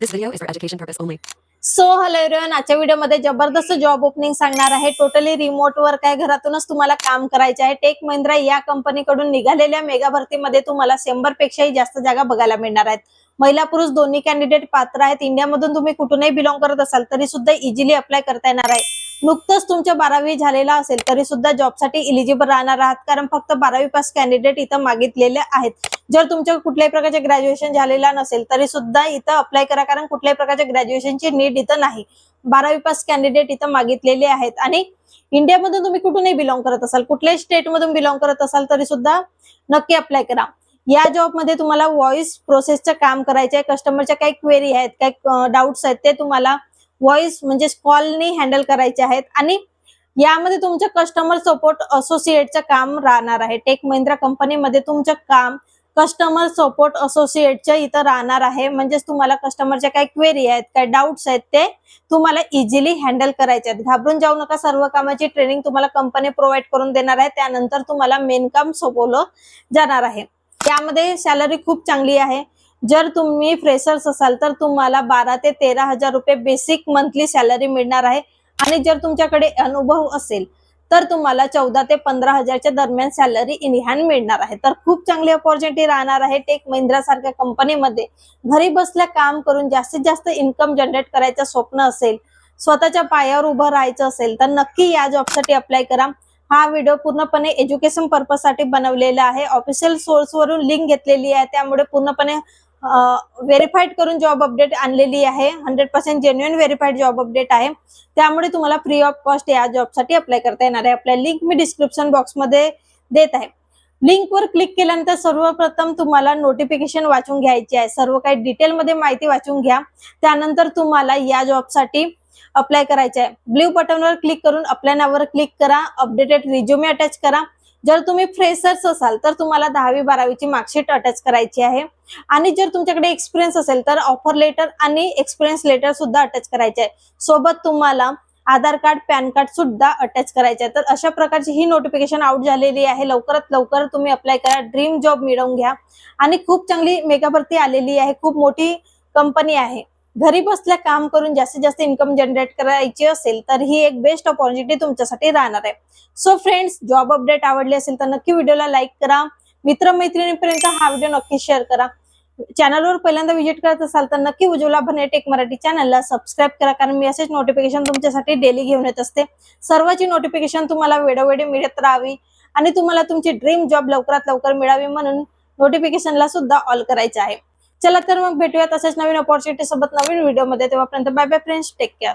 This video is for education purpose only. So hello everyone, आजच्या व्हिडिओमध्ये जबरदस्त job opening सांगणार आहे. टोटली रिमोट वर्क आहे, घरातूनच तुम्हाला काम करायचे आहे. टेक महिंद्रा या कंपनीकडून निघालेल्या मेगा भरतीमध्ये तुम्हाला 100 पेक्षाही जास्त जागा बघायला मिळणार आहेत. महिला पुरुष दोन्ही कॅन्डिडेट पात्र आहेत. इंडियामधून तुम्ही कुठूनही बिलॉंग करत असाल तरी सुद्धा इझिली अप्लाय करता येणार आहे. नुकतंच तुमच्या 12वी झालेला असेल तरी सुद्धा जॉबसाठी इलिजिबल राहणार आहात, कारण फक्त 12वी पास कॅन्डिडेट इथं मागितलेले आहेत. जर तुमच्या कुठल्याही प्रकारचे ग्रॅज्युएशन झालेला नसेल तरी सुद्धा इथं अप्लाय करा, कारण कुठल्याही प्रकारच्या ग्रॅज्युएशनची नीड इथं नाही. 12वी पास कॅन्डिडेट इथं मागितलेले आहेत. आणि इंडियामधून तुम्ही कुठूनही बिलॉंग करत असाल, कुठल्याही स्टेट मधून बिलॉंग करत असाल तरी सुद्धा नक्की अप्लाय करा. या जॉब मध्ये तुम्हाला व्हॉइस प्रोसेसचं काम करायचं आहे. कस्टमरच्या काही क्वेरी आहेत, काही डाऊट्स आहेत, ते तुम्हाला व्हॉइस म्हणजे कॉलनी हँडल करायचे आहेत. आणि यामध्ये तुमचं कस्टमर सपोर्ट असोसिएटचं काम राहणार आहे. टेक महिंद्रा कंपनीमध्ये तुमचं काम कस्टमर सपोर्ट असोसिएटच्या इथं राहणार आहे. म्हणजेच तुम्हाला कस्टमरच्या काही क्वेरी आहेत, काही डाऊट्स आहेत, ते तुम्हाला इझिली हँडल करायचे आहेत. घाबरून जाऊ नका, सर्व कामाची ट्रेनिंग तुम्हाला कंपनी प्रोव्हाइड करून देणार आहे. त्यानंतर तुम्हाला मेन काम सोपवलं जाणार आहे. त्यामध्ये सॅलरी खूप चांगली आहे. जर तुम्ही फ्रेशर्स असाल तर तुम्हाला 12 ते 13 हजार रुपये बेसिक मंथली सॅलरी मिळणार आहे. आणि जर तुमच्याकडे अनुभव असेल तर तुम्हाला 14 ते 15 हजारच्या दरम्यान सॅलरी इन हँड मिळणार आहे. तर खूप चांगली अपॉर्च्युनिटी राहणार आहे. टेक महिंद्रा सारख्या कंपनीमध्ये घरी बसल्या काम करून जास्तीत जास्त इन्कम जनरेट करायचं स्वप्न असेल, स्वतःच्या पायावर उभं राहायचं असेल तर नक्की या जॉबसाठी अप्लाय करा. हा व्हिडिओ पूर्णपणे एज्युकेशन पर्पज साठी बनवलेला आहे. ऑफिशियल सोर्स वरून लिंक घेतलेली आहे, त्यामुळे पूर्णपणे व्हेरीफाईड करून जॉब अपडेट आणलेली आहे. 100% जेन्युइन व्हेरीफाईड जॉब अपडेट आहे. त्यामुळे तुम्हाला फ्री ऑफ कॉस्ट या जॉबसाठी अप्लाय करता येणार आहे. आपल्या लिंक मी डिस्क्रिप्शन बॉक्स मध्ये देत आहे. लिंकवर क्लिक केल्यानंतर सर्वप्रथम तुम्हाला नोटिफिकेशन वाचून घ्यायची आहे. सर्व काही डिटेल मध्ये माहिती वाचून घ्या. त्यानंतर तुम्हाला या जॉबसाठी अप्लाय करायचे आहे. ब्ल्यू बटनवर क्लिक करून अप्लाय नावावर क्लिक करा. अपडेटेड रिझ्युमे अटॅच करा. जर तुम्ही फ्रेशर्स असाल तर तुम्हाला 10वी 12वीची मार्कशीट अटॅच करायची आहे. आणि जर तुमच्याकडे एक्सपिरियन्स असेल तर ऑफर लेटर आणि एक्सपिरियन्स लेटर सुद्धा अटॅच करायचे आहे. सोबत तुम्हाला आधार कार्ड, पॅन कार्ड सुद्धा अटॅच करायचे आहे. तर अशा प्रकारची ही नोटिफिकेशन आउट झालेली आहे. लवकरात लवकर तुम्ही अप्लाय करा. ड्रीम जॉब मिळवून घ्या. आणि खूप चांगली मेगा भरती आलेली आहे. खूप मोठी कंपनी आहे. घरी बसल्या काम करून जास्तीत जास्त इन्कम जनरेट करायची असेल तर ही एक बेस्ट अपॉर्च्युनिटी तुमच्यासाठी राहणार आहे. सो फ्रेंड्स, जॉब अपडेट आवडली असेल तर नक्की व्हिडिओला लाईक करा. मित्रमैत्रिणींपर्यंत हा व्हिडिओ नक्की शेअर करा. चॅनलवर पहिल्यांदा व्हिजिट करत असाल तर नक्की उज्ज्वला भने टेक मराठी चॅनलला सबस्क्राईब करा, कारण मी असेच नोटिफिकेशन तुमच्यासाठी डेली घेऊन येत असते. सर्वांची नोटिफिकेशन तुम्हाला वेळोवेळी मिळत राहावी आणि तुम्हाला तुमची ड्रीम जॉब लवकरात लवकर मिळावी म्हणून नोटिफिकेशनला सुद्धा ऑल करायचे आहे. चला तर मग भेटूया तसेच नवीन अपॉर्च्युनिटी सोबत नवीन व्हिडिओमध्ये. तेव्हापर्यंत bye bye friends, take care.